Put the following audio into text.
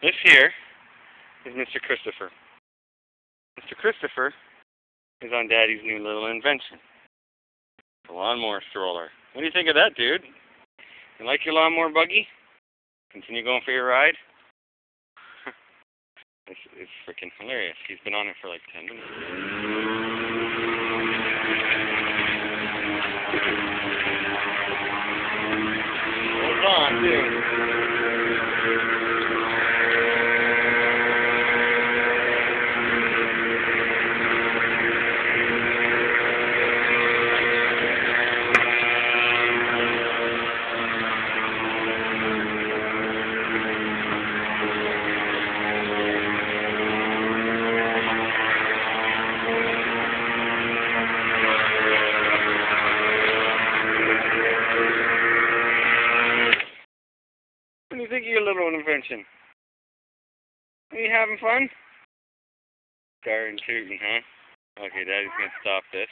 This here is Mr. Christopher. Mr. Christopher is on Daddy's new little invention. The lawnmower stroller. What do you think of that, dude? You like your lawnmower buggy? Continue going for your ride? It's freaking hilarious. He's been on it for like 10 minutes. Hold on, dude. What do you think of your little invention? Are you having fun? Starting tooting, huh? Okay, Daddy's gonna stop this.